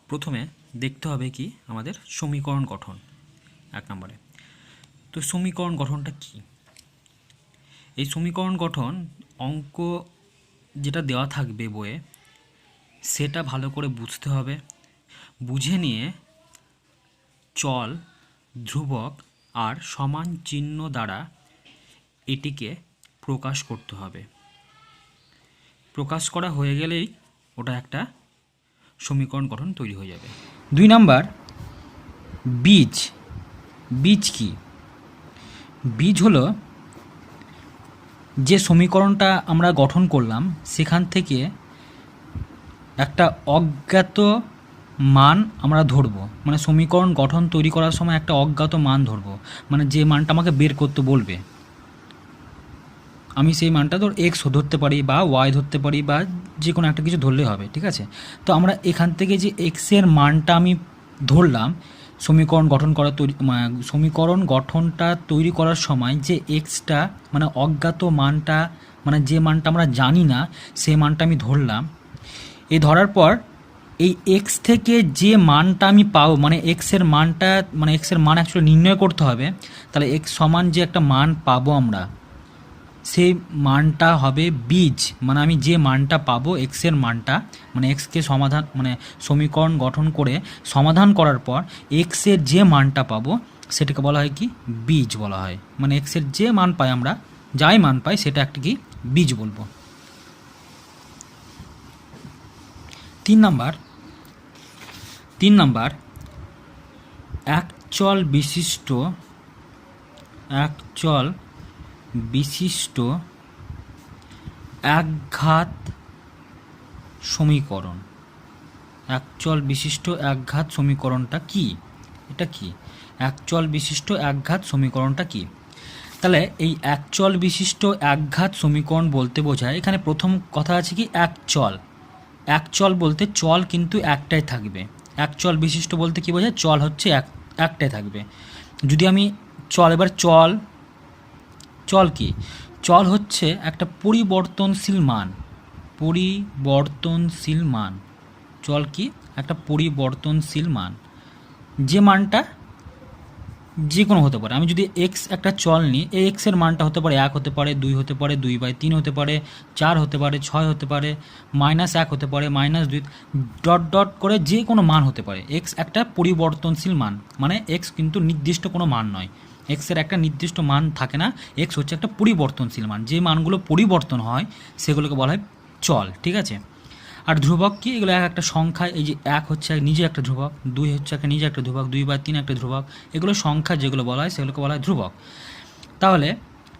প্রথমে দেখতে হবে কি আমাদের সমীকরণ গঠন এক নম্বরে। তো সমীকরণ গঠনটা কি? এই সমীকরণ গঠন অঙ্ক যেটা দেওয়া থাকবে বইয়ে সেটা ভালো করে বুঝতে হবে, বুঝে নিয়ে চল, ধ্রুবক আর সমান চিহ্ন দ্বারা এটিকে প্রকাশ করতে হবে। প্রকাশ করা হয়ে গেলেই ওটা একটা সমীকরণ গঠন তৈরি হয়ে যাবে। 2 নাম্বার, বীজ। বীজ কি? বীজ হলো যে সমীকরণটা আমরা গঠন করলাম সেখান থেকে একটা অজ্ঞাত মান আমরা ধরব। মানে সমীকরণ গঠন তৈরি করার সময় একটা অজ্ঞাত মান ধরব, মানে যে মানটা আমাকে বের করতে বলবে। আমি সেই মানটা এক্স ধরতে পারি বা ওয়াই ধরতে পারি বা যে কোনো একটা কিছু ধরলে হবে, ঠিক আছে? তো আমরা এখান থেকে যে এক্সের মানটা আমি ধরলাম সমীকরণ গঠনটা তৈরি করার সময় যে এক্সটা মানে অজ্ঞাত মানটা, মানে যে মানটা আমরা জানি না সেই মানটা আমি ধরলাম। এই ধরার পর এই এক্স থেকে যে মানটা আমি পাবো, মানে এক্সের মান অ্যাকচুয়ালি নির্ণয় করতে হবে। তাহলে এক্স সমান যে একটা মান পাবো আমরা, সেই মানটা হবে বীজ। মানে আমি যে মানটা পাবো এক্সের মানটা, মানে এক্সকে সমীকরণ গঠন করে সমাধান করার পর এক্সের যে মানটা পাবো সেটাকে বলা হয় কি? বীজ বলা হয়। মানে এক্সের যে মান পাই আমরা, যাই মান পাই সেটা একটা কি? বীজ বলবো। 3 নাম্বার, একচল বিশিষ্ট একঘাত সমীকরণ। একচল বিশিষ্ট একঘাত সমীকরণটা কি? এটা কি একচল বিশিষ্ট একঘাত সমীকরণটা কি? তাহলে এই একচল বিশিষ্ট একঘাত সমীকরণ বলতে বোঝায়, এখানে প্রথম কথা আছে কি একচল। একচল বলতে চল কিন্তু একটাই থাকবে। একচল বিশিষ্ট বলতে কি বোঝায়? চল হচ্ছে একটাই থাকবে। যদি আমি এবার চল কি? চল হচ্ছে একটা পরিবর্তনশীল মান। চল কি? একটা পরিবর্তনশীল মান, যে মানটা যে কোনো হতে পারে। আমি যদি এক্স একটা চল নিই, এই এক্সের মানটা হতে পারে 1 হতে পারে, 2 হতে পারে, 2/3 হতে পারে, 4 হতে পারে, 6 হতে পারে, -1 হতে পারে, -2 ডট করে যে কোনো মান হতে পারে। এক্স একটা পরিবর্তনশীল মান, মানে এক্স কিন্তু নির্দিষ্ট কোনো মান নয়। এক্সের একটা নির্দিষ্ট মান থাকে না, এক্স হচ্ছে একটা পরিবর্তনশীল মান। যে মানগুলো পরিবর্তন হয় সেগুলোকে বলা হয় চল, ঠিক আছে? আর ধ্রুবক কি? এগুলো একটা সংখ্যা। এই যে 1 হচ্ছে নিজে একটা ধ্রুবক, 2 হচ্ছে একটা নিজে একটা ধ্রুবক, 2/3 একটা ধ্রুবক। এগুলো সংখ্যা যেগুলো বলা হয় সেগুলোকে বলা হয় ধ্রুবক। তাহলে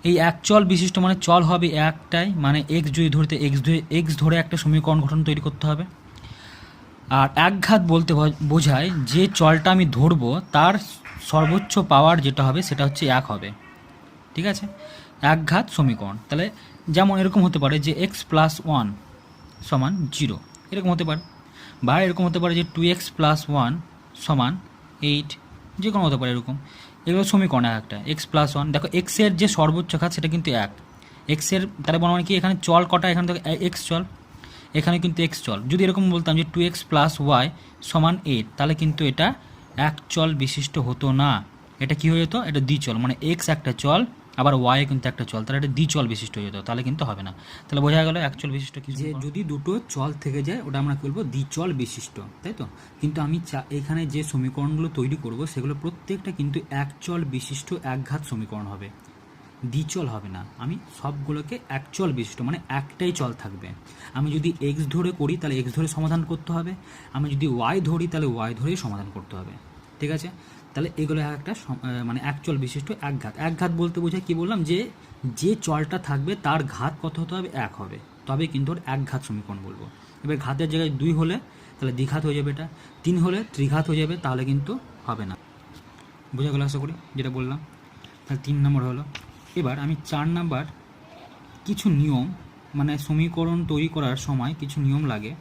এই একচল বিশিষ্ট মানে চল হবে একটাই, মানে এক্স যদি ধরতে এক্স ধরে একটা সমীকরণ গঠন তৈরি করতে হবে। আর একঘাত বলতে বোঝায় যে চলটা আমি ধরবো তার সর্বোচ্চ পাওয়ার যেটা হবে সেটা হচ্ছে 1 হবে, ঠিক আছে? একঘাত সমীকরণ। তাহলে যেমন এরকম হতে পারে যে x+1 সমান 0, এরকম হতে পারে। বা এরকম হতে পারে যে 2x+1 সমান 8, যে কোনো হতে পারে এরকম। এগুলো সমীকরণ একটা। x+1, দেখো এক্সের যে সর্বোচ্চ ঘাত সেটা কিন্তু 1। এক্সের তাহলে বলা মানে কি? এখানে চল কটা? এখানে দেখো এক্স চল, এখানে কিন্তু এক্স চল। যদি এরকম বলতাম যে 2x+y সমান 8, তাহলে কিন্তু এটা এক চল বিশিষ্ট হতো না। এটা কি হয়ে যেত? এটা দ্বিচল, মানে এক্স একটা চল আবার ওয়াই কিন্তু একটা চল, তাহলে এটা দ্বিচল বিশিষ্ট হয়ে যেত, তাহলে কিন্তু হবে না। তাহলে বোঝা গেল একচল বিশিষ্ট কি? যে যদি দুটো চল থেকে যায় ওটা আমরা বলবো দ্বিচল বিশিষ্ট, তাই তো? কিন্তু আমি এখানে যে সমীকরণগুলো তৈরি করব সেগুলো প্রত্যেকটা কিন্তু একচল বিশিষ্ট একঘাত সমীকরণ হবে, দ্বিচল হবে না। আমি সবগুলোকে একচল বিশিষ্ট, মানে একটাই চল থাকবে। আমি যদি এক্স ধরে করি তাহলে এক্স ধরে সমাধান করতে হবে, আমি যদি ওয়াই ধরি তাহলে ওয়াই ধরেই সমাধান করতে হবে, ঠিক আছে? তাহলে এগুলো একটা মানে একচল বিশিষ্ট একঘাত। একঘাত বলতে বোঝায় কি? বললাম যে চলটা থাকবে তার ঘাত কত হতে হবে? 1 হবে, তবে কিন্তু ওর একঘাত সমীকরণ বলবো। এবার ঘাতের জায়গায় 2 হলে তাহলে দ্বিঘাত হয়ে যাবে, এটা 3 হলে ত্রিঘাত হয়ে যাবে, তাহলে কিন্তু হবে না। বোঝা গেল আশা করি যেটা বললাম? তাহলে 3 নম্বর হলো। এবার আমি 4 নাম্বার, কিছু নিয়ম, মানে সমীকরণ তৈরি করার সময় কিছু নিয়ম লাগে।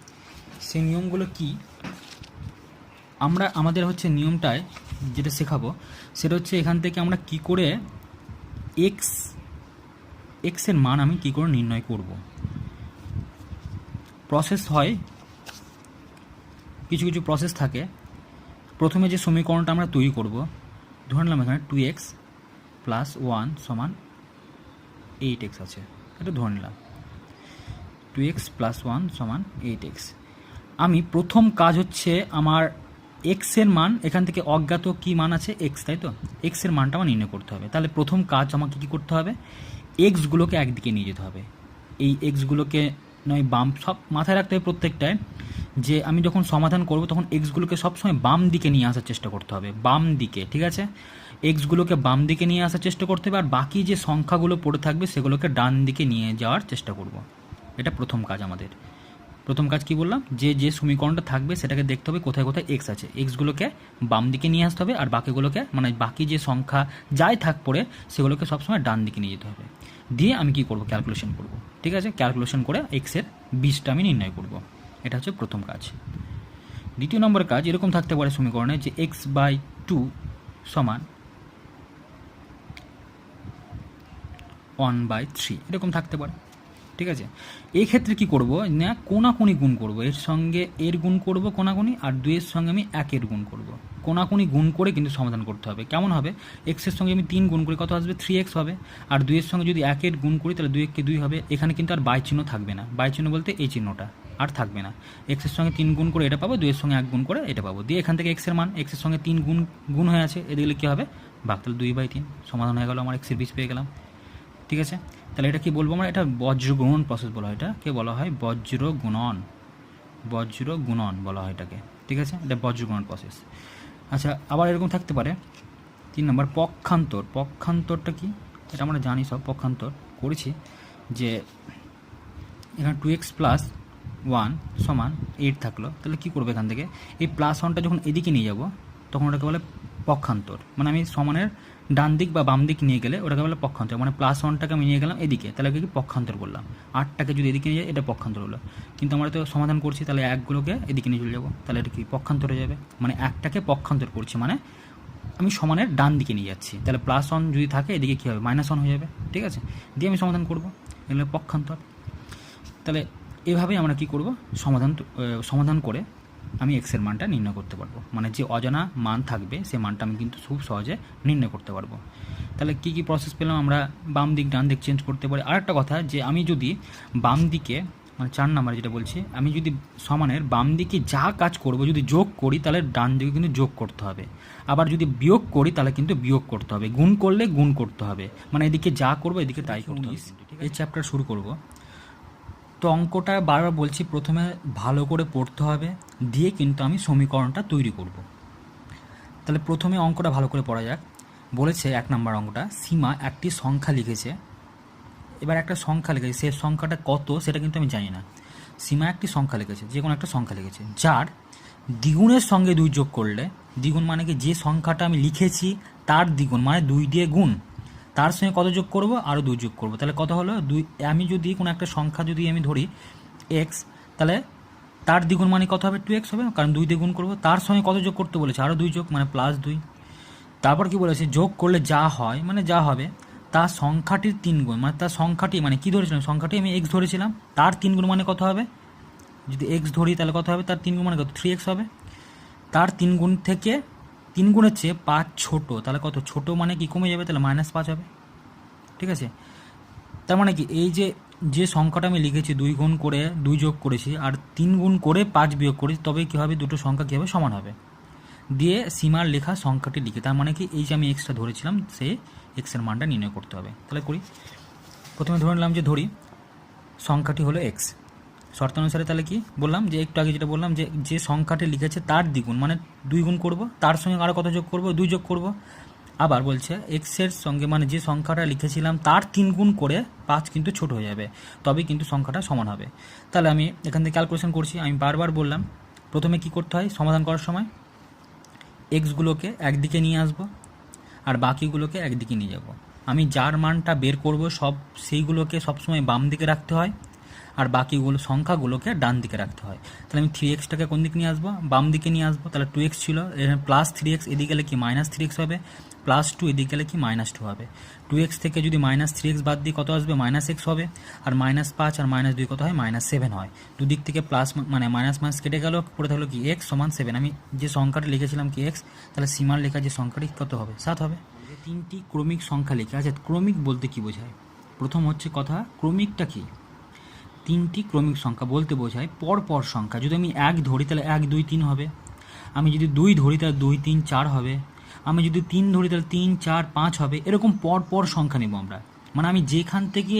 সেই নিয়মগুলো কি? আমাদের হচ্ছে নিয়মটায় যেটা শেখাবো সেটা হচ্ছে এখান থেকে আমরা কি করে এক্সের মান আমি কি করে নির্ণয় করব। প্রসেস হয় কিছু কিছু প্রসেস থাকে। প্রথমে যে সমীকরণটা আমরা তৈরি করব, ধরে নিলাম এখানে 2x প্লাস 1 সমান 8x আছে, এটা ধরে নিলাম 2x প্লাস 1 সমান 8x। আমি প্রথম কাজ হচ্ছে আমার এক্সের মান, এখান থেকে অজ্ঞাত কী মান আছে এক্স, তাই তো, এক্সের মানটা আমার নির্ণয় করতে হবে। তাহলে প্রথম কাজ আমাকে কী করতে হবে, এক্সগুলোকে একদিকে নিয়ে যেতে হবে। এই এক্সগুলোকে নয় বাম, সব মাথায় রাখতে হবে প্রত্যেকটায়, যে আমি যখন সমাধান করব তখন এক্সগুলোকে সবসময় বাম দিকে নিয়ে আসার চেষ্টা করতে হবে, বাম দিকে, ঠিক আছে। এক্সগুলোকে বাম দিকে নিয়ে আসার চেষ্টা করতে হবে, আর বাকি যে সংখ্যাগুলো পড়ে থাকবে সেগুলোকে ডান দিকে নিয়ে যাওয়ার চেষ্টা করব। এটা প্রথম কাজ আমাদের। প্রথম কাজ কি বললাম, যে যে সমীকরণটা থাকবে সেটাকে দেখতে হবে কোথায় কোথায় এক্স আছে, এক্সগুলোকে বাম দিকে নিয়ে আসতে হবে, আর বাকিগুলোকে মানে বাকি যে সংখ্যা যাই থাক পড়ে সেগুলোকে সবসময় ডান দিকে নিয়ে যেতে হবে। দিয়ে আমি কি করব, ক্যালকুলেশন করব, ঠিক আছে। ক্যালকুলেশন করে এক্সের বীজটা আমি নির্ণয় করব। এটা হচ্ছে প্রথম কাজ। দ্বিতীয় নম্বর কাজ এরকম থাকতে পারে সমীকরণে, যে x/2 সমান 1/3 এরকম থাকতে পারে, ঠিক আছে। এই ক্ষেত্রে কি করব না, কোনাকুনি গুণ করব, এর সঙ্গে এর গুণ করব কোনাকুনি, আর 2 এর সঙ্গে আমি 1 এর গুণ করব। কোনাকুনি গুণ করে কিন্তু সমাধান করতে হবে। কেমন হবে, এক্সের সঙ্গে আমি 3 গুণ করি, কত আসবে 3x হবে, আর 2 এর সঙ্গে যদি 1 এর গুণ করি তাহলে 2 1 2 হবে। এখানে কিন্তু আর বাই চিহ্ন থাকবে না, বাই চিহ্ন বলতে এই চিহ্নটা আর থাকবে না। এক্সের সঙ্গে 3 গুণ করে এটা পাবো, 2 এর সঙ্গে 1 গুণ করে এটা পাবো। দিয়ে এখান থেকে এক্সের মান, এক্সের সঙ্গে 3 গুণ হয়ে আছে, এদিকে কী হবে ভাগ, তাহলে 2/3 সমাধান হয়ে গেল, আমার এক্সের বীজ পেয়ে গেলাম, ঠিক আছে। তাহলে এটা কি বলবো আমরা, এটা বজ্রগুণন প্রসেস বলা হয়, এটা কে বলা হয় বজ্রগুণন, বজ্রগুণন বলা হয় এটাকে, ঠিক আছে। এটা বজ্রগুণন প্রসেস। আচ্ছা, আবার এরকম থাকতে পারে 3 নম্বর পক্ষান্তর। পক্ষান্তরটা কি, এটা আমরা জানি সব, পক্ষান্তর করেছি, যে এখানে 2x প্লাস 1 সমান 8 থাকলো, তাহলে কী করবো, এখান থেকে এই প্লাস 1টা যখন এদিকে নিয়ে যাব তখন ওটাকে বলে পক্ষান্তর। মানে আমি সমানের ডান দিক বা বাম দিক নিয়ে গেলে ওটাকে বলে পক্ষান্তর। মানে প্লাস 1টাকে আমি নিয়ে গেলাম এদিকে, তাহলে কি পক্ষান্তর করলাম। 8টাকে যদি এদিকে নিয়ে যায় এটা পক্ষান্তর হলো। কিন্তু আমরা তো সমাধান করছি, তাহলে 1গুলোকে এদিকে নিয়ে চলে যাবো, তাহলে এটা কি পক্ষান্তর হয়ে যাবে। মানে 1টাকে পক্ষান্তর করছি, মানে আমি সমানের ডান দিকে নিয়ে যাচ্ছি, তাহলে প্লাস 1 যদি থাকে এদিকে কী হবে, -1 হয়ে যাবে, ঠিক আছে। দিয়ে আমি সমাধান করবো, এগুলো পক্ষান্তর। তাহলে এভাবেই আমরা কি করব, সমাধান করে আমি এক্সের মানটা নির্ণয় করতে পারবো। মানে যে অজানা মান থাকবে সেই মানটা আমি কিন্তু খুব সহজে নির্ণয় করতে পারবো। তাহলে কি কি প্রসেস পেলাম, আমরা বাম দিক ডান দিক চেঞ্জ করতে পারি। আরেকটা কথা, যে আমি যদি বাম দিকে, মানে 4 নম্বরে যেটা বলছি, আমি যদি সমানের বাম দিকে যা কাজ করব, যদি যোগ করি তাহলে ডান দিকে কিন্তু যোগ করতে হবে, আবার যদি বিয়োগ করি তাহলে কিন্তু বিয়োগ করতে হবে, গুণ করলে গুণ করতে হবে। মানে এদিকে যা করবো এদিকে তাই করতে হবে। এই চ্যাপ্টার শুরু করব। তো অঙ্কটা বারবার বলছি, প্রথমে ভালো করে পড়তে হবে, দিয়ে কিন্তু আমি সমীকরণটা তৈরি করব। তাহলে প্রথমে অঙ্কটা ভালো করে পড়া যাক। বলেছে 1 নম্বর অঙ্কটা, সীমা একটি সংখ্যা লিখেছে। এবার একটা সংখ্যা লিখেছে, সে সংখ্যাটা কত সেটা কিন্তু আমি জানি না। সীমা একটি সংখ্যা লিখেছে, যে কোনো একটা সংখ্যা লিখেছে, যার দ্বিগুণের সঙ্গে 2 যোগ করলে, দ্বিগুণ মানে কি, যে সংখ্যাটা আমি লিখেছি তার দ্বিগুণ মানে 2 দিয়ে গুণ, তার সঙ্গে কত যোগ করব, আরও 2 যোগ করব, তাহলে কত হলো 2। আমি যদি কোনো একটা সংখ্যা যদি আমি ধরি x, তাহলে তার দ্বিগুণ মানে কত হবে, 2x হবে, কারণ 2 দিয়ে গুণ করবো। তার সঙ্গে কত যোগ করতে বলেছে, আরও 2 যোগ, মানে +2। তারপর কি বলেছে, যোগ করলে যা হয়, মানে যা হবে তার সংখ্যাটির 3 গুণ, মানে তার সংখ্যাটি, মানে কি ধরেছিলাম, সংখ্যাটি আমি x ধরেছিলাম, তার 3 গুণ মানে কত হবে, যদি x ধরি তাহলে কত হবে, তার 3 গুণ মানে কত, 3x হবে। তার 3 গুণ থেকে 3 গুণের চেয়ে 5 ছোটো, তাহলে কত, ছোটো মানে কি কমে যাবে, তাহলে -5 হবে, ঠিক আছে। তার মানে কি, এই যে সংখ্যাটা আমি লিখেছি 2 গুণ করে 2 যোগ করেছি, আর 3 গুণ করে 5 বিয়োগ করেছি, তবে কী হবে, দুটো সংখ্যা কী হবে, সমান হবে। দিয়ে সীমার লেখা সংখ্যাটি লিখে, তার মানে কি, এই যে আমি এক্সটা ধরেছিলাম সেই এক্সের মানটা নির্ণয় করতে হবে। তাহলে করি, প্রথমে ধরে নিলাম যে ধরি সংখ্যাটি হলো এক্স, শর্ত অনুসারে তাহলে কি বললাম, যে একটু আগে যেটা বললাম, যে সংখ্যাটি লিখেছে তার দ্বিগুণ মানে 2 গুণ করব, তার সঙ্গে আরও কত যোগ করব, 2 যোগ করব। আবার বলছে এক্সের সঙ্গে, মানে যে সংখ্যাটা লিখেছিলাম তার 3 গুণ করে 5 কিন্তু ছোট হয়ে যাবে, তবেই কিন্তু সংখ্যাটা সমান হবে। তাহলে আমি এখান থেকে ক্যালকুলেশন করছি। আমি বারবার বললাম প্রথমে কি করতে হয়, সমাধান করার সময় এক্সগুলোকে একদিকে নিয়ে আসবো আর বাকিগুলোকে একদিকে নিয়ে যাব। আমি যার মানটা বের করব সেইগুলোকে সবসময় বাম দিকে রাখতে হয়, আর বাকিগুলো সংখ্যাগুলোকে ডান দিকে রাখতে হয়। তাহলে আমি 3x-টাকে কোন দিকে নিয়ে আসবো? বাম দিকে নিয়ে আসবো। তাহলে 2x ছিল, এখানে প্লাস 3x, এদিকে গেলে কি মাইনাস 3x হবে, প্লাস 2 এদিকে গেলে কি মাইনাস 2 হবে। 2x থেকে যদি মাইনাস 3x বাদ দিই কত আসবে? মাইনাস x হবে। আর মাইনাস 5 আর মাইনাস 2 কত হয়? মাইনাস 7 হয়। দুদিক থেকে প্লাস মানে মাইনাস মাইনাস কেটে গেল, পড়ে থাকলো কি x সমান 7। আমি যে সংখ্যাটা লিখেছিলাম কি x, তাহলে সীমার লেখা যে সংখ্যাটি কত হবে? 7 হবে। তিনটি ক্রমিক সংখ্যা লিখে আছে। ক্রমিক বলতে কি বোঝায়? প্রথম হচ্ছে কথা, ক্রমিকটা কি? তিনটি ক্রমিক সংখ্যা বলতে বোঝায় পরপর সংখ্যা। যদি আমি 1 ধরি তাহলে 1 2 3 হবে, আমি যদি 2 ধরি তাহলে 2 3 4 হবে, আমি যদি 3 ধরি তাহলে 3 4 5 হবে। এরকম পরপর সংখ্যা নেব আমরা, মানে আমি যেখান থেকে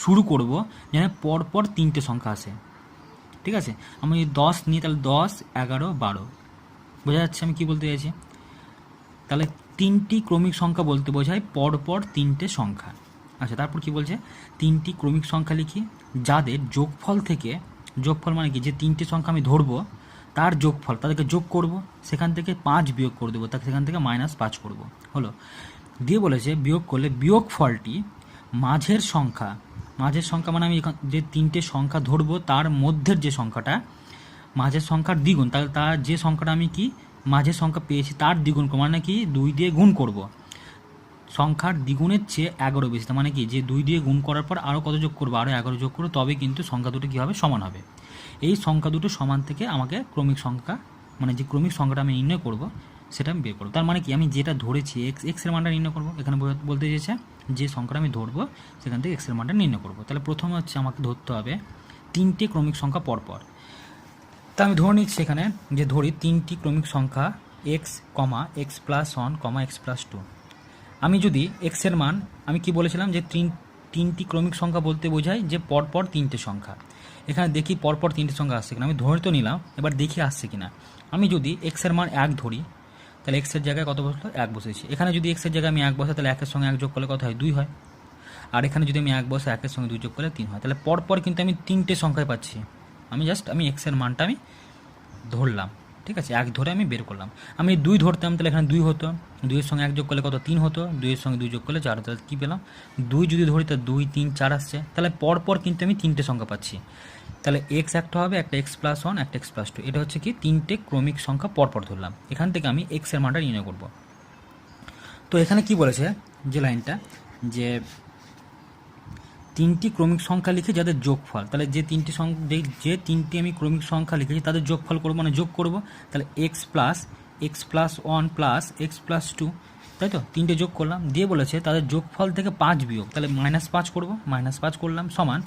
শুরু করব যেন পরপর তিনটে সংখ্যা আসে। ঠিক আছে, আমি যদি 10 নিই তাহলে 10 11 12। বোঝা যাচ্ছে আমি কি বলতে চাইছি? তাহলে তিনটি ক্রমিক সংখ্যা বলতে বোঝায় পরপর তিনটে সংখ্যা। আচ্ছা, তারপর কি বলছে? তিনটি ক্রমিক সংখ্যা লিখি যাদের যোগফল থেকে, যোগফল মানে কি, যে তিনটে সংখ্যা আমি ধরবো তার যোগফল, তাদেরকে যোগ করব, সেখান থেকে 5 বিয়োগ করে দেবো, তাকে সেখান থেকে -5 করব। হলো, দিয়ে বলেছে বিয়োগ করলে বিয়োগফলটি মাঝের সংখ্যা, মাঝের সংখ্যা মানে আমি যে তিনটে সংখ্যা ধরবো তার মধ্যের যে সংখ্যাটা, মাঝের সংখ্যার দ্বিগুণ, তাহলে তার যে সংখ্যাটা আমি কি মাঝের সংখ্যা পেয়েছি তার দ্বিগুণ করবো, মানে কি 2 দিয়ে গুণ করব। সংখ্যার দ্বিগুণের চেয়ে 11 বেশি, তার মানে কি যে 2 দিয়ে গুণ করার পর আরও কত যোগ করবো? আরও 11 যোগ করবো, তবে কিন্তু সংখ্যা দুটো কী হবে? সমান হবে। এই সংখ্যা দুটো সমান থেকে আমাকে ক্রমিক সংখ্যা, মানে যে ক্রমিক সংখ্যাটা আমি নির্ণয় করব সেটা আমি বের করবো। তার মানে কি আমি যেটা ধরেছি এক্সের মানটা নির্ণয় করবো। এখানে বলতে চেয়েছে যে সংখ্যাটা আমি ধরবো সেখান থেকে এক্সের মানটা নির্ণয় করবো। তাহলে প্রথমে হচ্ছে আমাকে ধরতে হবে তিনটে ক্রমিক সংখ্যা পরপর। তা আমি ধরে নিচ্ছি এখানে যে ধরি তিনটি ক্রমিক সংখ্যা x, x plus 1, x plus 2। আমি যদি এক্সের মান, আমি কি বলেছিলাম যে তিনটি ক্রমিক সংখ্যা বলতে বোঝায় যে পরপর তিনটে সংখ্যা। এখানে দেখি পরপর তিনটে সংখ্যা আসছে কিনা, আমি ধরে তো নিলাম, এবার দেখি আসছে কিনা। আমি যদি এক্সের মান 1 ধরি তাহলে এক্সের জায়গায় কত বসলো? 1 বসেছি। এখানে যদি এক্সের জায়গায় আমি 1 বসাই তাহলে 1-এর সঙ্গে 1 যোগ করলে কত হয়? 2 হয়। আর এখানে যদি আমি 1 বসাই 1-এর সঙ্গে 2 যোগ করলে 3 হয়। তাহলে পরপর কিন্তু আমি তিনটে সংখ্যায় পাচ্ছি। আমি এক্সের মানটা আমি ধরলাম, ঠিক আছে, 1 ধরে আমি বের করলাম। আমি 2 ধরতাম তাহলে এখানে 2 হতো, 2-এর সঙ্গে 1 যোগ করলে কত? 3 হতো, 2-এর সঙ্গে 2 যোগ করলে 4 হতো। তাহলে কী পেলাম? 2 যদি ধরি তাহলে 2 3 4 আসছে। তাহলে পরপর কিন্তু আমি তিনটে সংখ্যা পাচ্ছি। তাহলে এক্স একটা হবে, একটা এক্স প্লাস 1, একটা এক্স প্লাস 2। এটা হচ্ছে কি তিনটে ক্রমিক সংখ্যা পরপর ধরলাম। এখান থেকে আমি এক্সের মানটা নির্ণয় করব। তো এখানে কি বলেছে যে লাইনটা, যে তিনটি ক্রমিক সংখ্যা লিখে যাদের যোগফল, তাহলে যে তিনটি আমি ক্রমিক সংখ্যা লিখেছি তাদের যোগফল করবো, মানে যোগ করব। তাহলে x plus 1 plus x plus 2, তাই তো, তিনটে যোগ করলাম। দিয়ে বলেছে তাদের যোগফল থেকে 5 বিয়োগ, তাহলে -5 করব, -5 করলাম সমান।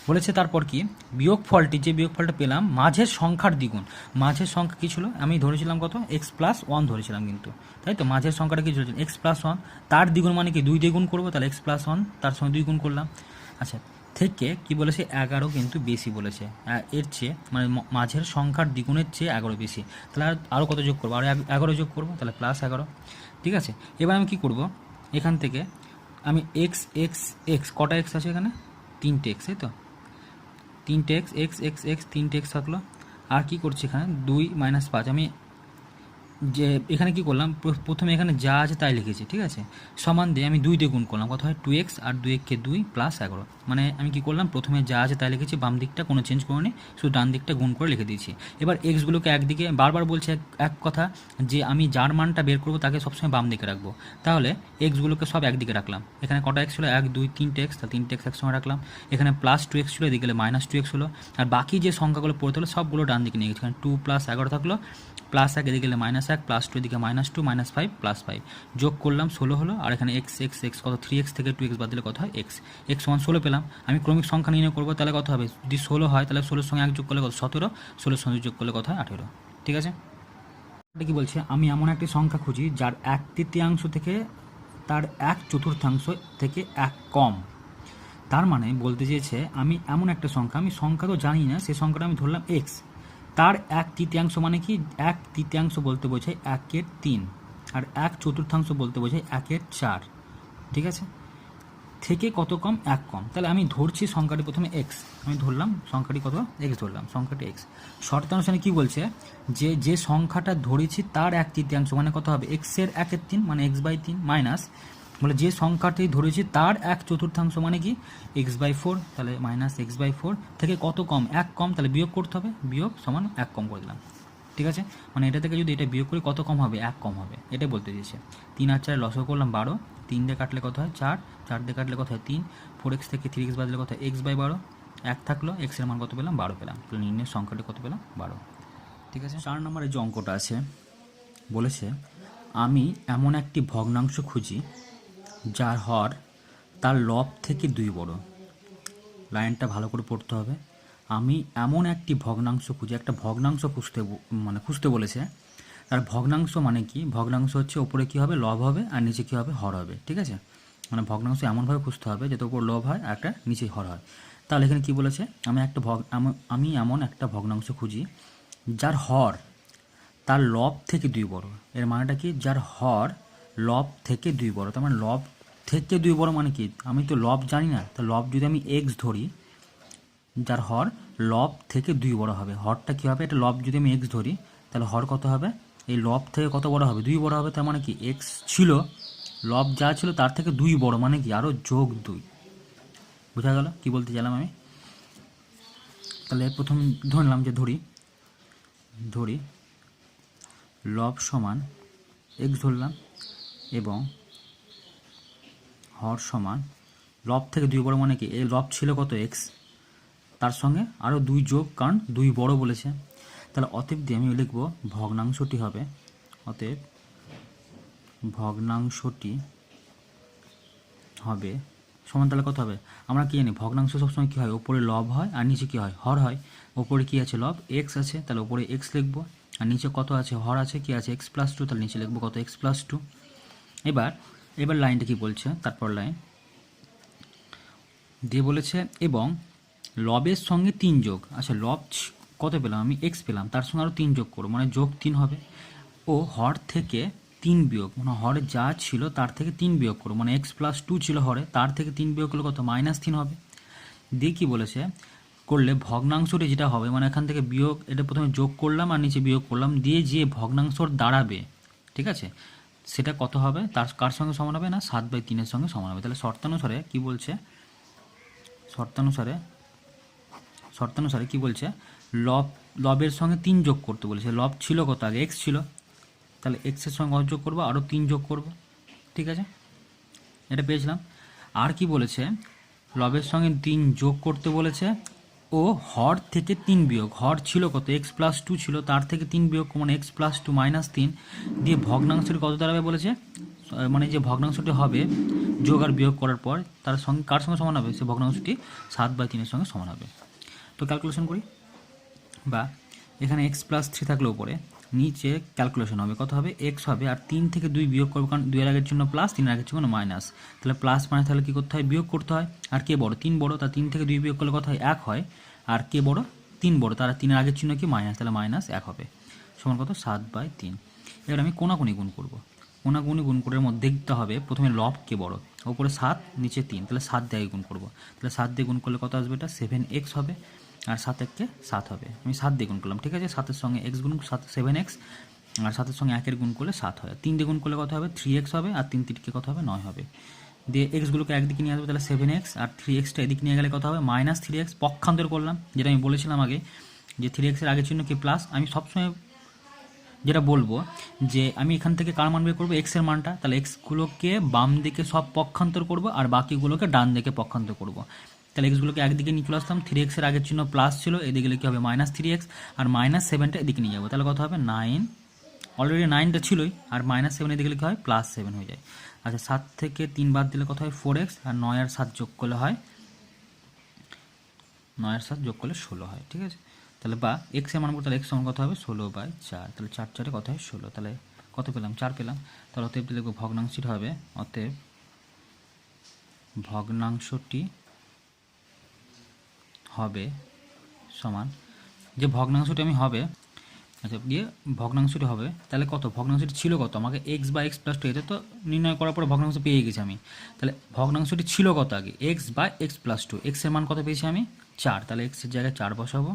বলেছে তারপর কি, বিয়োগফলটি, যে বিয়োগফলটা পেলাম মাঝের সংখ্যার দ্বিগুণ। মাঝের সংখ্যা কী ছিল? আমি ধরেছিলাম কত? এক্স প্লাস 1 ধরেছিলাম কিন্তু, তাই তো। মাঝের সংখ্যাটা কী ধরেছিলাম? এক্স প্লাস 1, তার দ্বিগুণ মানে কি 2 দিয়ে গুণ করবো, তাহলে এক্স প্লাস 1 তার সঙ্গে 2 গুণ করলাম। আচ্ছা, থেকে কি বলেছে? 11 কিন্তু বেশি বলেছে, এর চেয়ে মানে মাঝের সংখ্যার দ্বিগুণের চেয়ে 11 বেশি। তাহলে আরও কত যোগ করবো? আরও 11 যোগ করবো, তাহলে +11। ঠিক আছে, এবার আমি কি করব? এখান থেকে আমি এক্স এক্স এক্স, কটা এক্স আছে এখানে? 3টে এক্স, তাই তো। 3টে এক্স, এক্স এক্স এক্স 3টে এক্স থাকলো। আর কি করছি এখানে? 2 - 5। আমি যে এখানে কি করলাম, প্রথমে এখানে যা আছে তাই লিখেছি, ঠিক আছে। সমান দিয়ে আমি 2 দিয়ে গুণ করলাম, কত হয়? 2x, আর 2 2 +11। মানে আমি কি করলাম, প্রথমে যা আছে তাই লিখেছি, বাম দিকটা কোনো চেঞ্জ করিনি, শুধু ডান দিকটা গুণ করে লিখে দিয়েছি। এবার এক্সগুলোকে একদিকে, বারবার বলছে এক কথা, যে আমি যার মানটা বের করবো তাকে সবসময় বাম দিকে রাখবো। তাহলে এক্সগুলোকে সব একদিকে রাখলাম। এখানে কটা এক্স ছিল? 1 2 3টে এক্স, তাহলে 3টে এক্স একসঙ্গে রাখলাম। এখানে +2x ছিল, এদিকে গেলে -2x হলো। আর বাকি যে সংখ্যাগুলো পড়তে হলো সবগুলো ডান দিকে নিয়ে গেছি। এখানে 2 + 11 থাকলো, +1 এদিকে গেলে -1, +2 এদিকে -2, -5 +5 যোগ করলাম 16 হলো। আর এখানে এক্স এক্স এক্স কত? 3x থেকে 2x বাদ দিলে কত হয়? এক্স সমান 16 পেলাম। আমি ক্রমিক সংখ্যা নির্ণয় করবো, তাহলে কত হবে? যদি 16 হয় তাহলে 16-এর সঙ্গে 1 যোগ করলে কত? 17, 16-এর সঙ্গে যোগ করলে কত হয়? 18। ঠিক আছে, এটা কি বলছে? আমি এমন একটি সংখ্যা খুঁজি যার 1/3 থেকে তার 1/4 থেকে 1 কম। তার মানে বলতে চেয়েছে আমি এমন একটা সংখ্যা, আমি সংখ্যা তো জানি না, সেই সংখ্যাটা আমি ধরলাম এক্স, তার 1/3 মানে কি? 1/3 বলতে বোঝায় 1/3, আর 1/4 বলতে বোঝায় 1/4। ঠিক আছে, থেকে কত কম? 1 কম। তাহলে আমি ধরছি সংখ্যাটি প্রথমে এক্স, আমি ধরলাম সংখ্যাটি কত? এক্স ধরলাম, সংখ্যাটি এক্স। শর্তানুসারে কি বলছে, যে সংখ্যাটা ধরেছি তার 1/3 মানে কত হবে? এক্সের 1/3 মানে x/3 মাইনাস বলে যে সংখ্যাটি ধরেছি তার 1/4 মানে কি x/4, তাহলে -x/4 থেকে কত কম, 1 কম, তাহলে বিয়োগ করতে হবে, বিয়োগ সমান 1 কম করে দিলাম। ঠিক আছে, মানে এটা থেকে যদি এটা বিয়োগ করি কত কম হবে, 1 কম হবে, এটাই বলতে দিয়েছে। 3 আর 4 লসও করলাম 12, 3 দিয়ে কাটলে কত হয় 4, 4 দিয়ে কাটলে কত হয় 3, 4x থেকে 3x বাদ দিলে কত হয় x/12, 1 থাকলো, x এর মান কত পেলাম 12 পেলাম, তাহলে নির্ণয়ের সংখ্যাটি কত পেলাম 12। ঠিক আছে, 4 নম্বরে যে অঙ্কটা আছে বলেছে আমি এমন একটি ভগ্নাংশ খুঁজি যার হর তার লব থেকে 2 বড়। লাইনটা ভালো করে পড়তে হবে। আমি এমন একটি ভগ্নাংশ খুঁজি, একটা ভগ্নাংশ খুঁজতে বলেছে। তার ভগ্নাংশ মানে কি, ভগ্নাংশ হচ্ছে ওপরে কি হবে লব হবে আর নিচে কি হবে হর হবে। ঠিক আছে, মানে ভগ্নাংশ এমনভাবে খুঁজতে হবে যাতে ওপর লব হয় আর একটা নিচে হর হয়। তাহলে এখানে কি বলেছে, আমি এমন একটা ভগ্নাংশ খুঁজি যার হর তার লব থেকে 2 বড়। এর মানেটা কি, যার হর লব থেকে 2 বড়, তার মানে লব থেকে 2 বড় মানে কি, আমি তো লব জানি না, তো লব যদি আমি এক্স ধরি, যার হর লব থেকে 2 বড় হবে, হরটা কী হবে, এটা লব যদি আমি এক্স ধরি তাহলে হর কত হবে, এই লব থেকে কত বড় হবে 2 বড় হবে, তার মানে কি এক্স ছিল, লব যা ছিল তার থেকে 2 বড় মানে কি আরও যোগ 2। বোঝা গেল কি বলতে চাইলাম আমি? তাহলে প্রথম ধরলাম যে ধরি লব সমান এক্স ধরলাম এবং হর সমান লব থেকে 2 বড় মানে কি, এই লব ছিল কত এক্স, তার সঙ্গে আরও 2 যোগ, কারণ 2 বড় বলেছে। তাহলে অতএব দিয়ে আমি লিখব ভগ্নাংশটি হবে, অতএব ভগ্নাংশটি হবে সমান, তাহলে কত হবে, আমরা কি জানি ভগ্নাংশ সবসময় কী হয়, ওপরে লব হয় আর নিচে কী হয় হর হয়। ওপরে কি আছে লব এক্স আছে, তাহলে ওপরে এক্স লিখবো, আর নিচে কত আছে হর আছে, কি আছে x+2, তাহলে নিচে লিখবো কত x+2। এবার লাইনটা কি বলছে, তারপর লাইন দিয়ে বলেছে এবং লবের সঙ্গে 3 যোগ, আচ্ছা লব কত পেলাম আমি এক্স পেলাম, তার সঙ্গে আরও 3 যোগ করবো মানে যোগ 3 হবে, ও হর থেকে 3 বিয়োগ, মানে হরে যা ছিল তার থেকে 3 বিয়োগ করবো, মানে x+2 ছিল হরে, তার থেকে 3 বিয়োগ করলে কত -3 হবে। দিয়ে কি বলেছে, করলে ভগ্নাংশটি যেটা হবে, মানে এখান থেকে বিয়োগ, এটা প্রথমে যোগ করলাম আর নিচে বিয়োগ করলাম, দিয়ে যে ভগ্নাংশর দাঁড়াবে, ঠিক আছে, সেটা কত হবে, তার কার সঙ্গে সমান হবে না 7/3 সঙ্গে সমান হবে। তাহলে শর্তানুসারে কি বলছে, শর্তানুসারে কি বলছে, লবের সঙ্গে 3 যোগ করতে বলেছে, লব ছিল কত আগে এক্স ছিল, তাহলে এক্সের সঙ্গে যোগ করবো, আরও 3 যোগ করব। ঠিক আছে, এটা পেয়েছিলাম। আর কি বলেছে, লবের সঙ্গে 3 যোগ করতে বলেছে ও হর থেকে 3 বিয়োগ, হর ছিল কত x+2 ছিল, তার থেকে 3 বিয়োগ মানে x+2 -3 দিয়ে ভগ্নাংশটি কত দাঁড়াবে বলেছে, মানে যে ভগ্নাংশটি হবে যোগ আর বিয়োগ করার পর তার সঙ্গে কার সঙ্গে সমান হবে, সে ভগ্নাংশটি 7/3 সঙ্গে সমান হবে। তো ক্যালকুলেশন করি, বা এখানে x+3 থাকলে উপরে, নিচে ক্যালকুলেশন হবে কত হবে এক্স হবে, আর 3 থেকে 2 বিয়োগ করবো, কারণ 2 এর আগের চিহ্ন প্লাস, 3 এর আগের চিহ্ন মাইনাস, তাহলে প্লাস মানে তাহলে কী করতে হয় বিয়োগ করতে হয়, আর কে বড় 3 বড়, তার 3 থেকে 2 বিয়োগ করলে কত হয় 1 হয়, আর কে বড় 3 বড়, তার 3 এর আগের চিহ্ন কি মাইনাস, তাহলে -1 হবে, সমান কত 7/3। এবার আমি কোনাকুনি গুণ করবো, কোনাকুনি গুণ করে মধ্যে দেখতে হবে প্রথমে লব কে বড়, ওপরে 7 নিচে 3, তাহলে 7 দিয়ে গুণ করবো, তাহলে 7 দিয়ে গুণ করলে কত আসবে, এটা 7x হবে, আর 7 1 7 হবে, আমি 7 দিয়ে গুণ করলাম। ঠিক আছে, 7-এর সঙ্গে x গুণ 7x, আর 7-এর সঙ্গে 1-এর গুণ করলে 7 হয়, 3 দিয়ে গুণ করলে কত হবে 3x হবে, আর 3 3কে কত হবে 9 হবে, দিয়ে এক্সগুলোকে একদিকে নিয়ে আসবে, তাহলে 7x, আর 3xটা এদিকে নিয়ে গেলে কত হবে -3x, পক্ষান্তর করলাম, যেটা আমি বলেছিলাম আগে যে 3x এর আগের চিহ্ন কি প্লাস। আমি সবসময় যেটা বলবো যে আমি এখান থেকে কার মান বের করবো এক্স এর মানটা, তাহলে এক্সগুলোকে বাম দিকে সব পক্ষান্তর করব আর বাকিগুলোকে ডান দিকে পক্ষান্তর করব। তাহলে এক্সগুলোকে একদিকে নিয়ে চলে আসলাম, 3x এর আগের চিহ্ন প্লাস ছিল, এদিকে গেলে কী হবে -3x, আর -7টা এদিকে নিয়ে যাবো, তাহলে কত হবে 9, অলরেডি 9টা ছিলই, আর -7 এদিকে গেলে কী হয় +7 হয়ে যায়। আচ্ছা 7 থেকে 3 বাদ দিলে কত হয় 4x, আর 9 আর 7 যোগ করলে হয় 9 আর 7 যোগ করলে 16 হয়। ঠিক আছে, তাহলে বা x এর মান করতে, তাহলে x সমান কত হবে 16/4, তাহলে 4 4 কত হয় 16, তাহলে কত পেলাম 4 পেলাম। তাহলে অতএব লিখব ভগ্নাংশটি হবে, অতএব ভগ্নাংশটি হবে সমান, যে ভগ্নাংশটি আমি হবে, আচ্ছা গিয়ে ভগ্নাংশটি হবে, তাহলে কত ভগ্নাংশটি ছিল কত, আমাকে x/x+2, এটা তো নির্ণয় করার পরে ভগ্নাংশ পেয়ে গেছি আমি, তাহলে ভগ্নাংশটি ছিল কত আগে x/x+2, x এর মান কত পেয়েছি আমি 4, তাহলে x এর জায়গায় 4 বসাবো,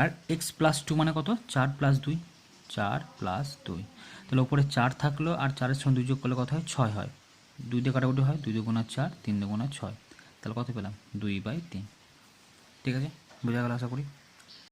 আর x+2 মানে কত 4 + 2, 4 + 2, তাহলে ওপরে 4 থাকলো, আর 4-এর সঙ্গে 2 যোগ করলে কত হয় 6 হয়, 2 দিয়ে কাটাকুটি হয়, 2 দুগুণা 4, 3 দুগুণা 6, তাহলে কত পেলাম 2/3। ঠিক আছে, বোঝা গেল আশা করি।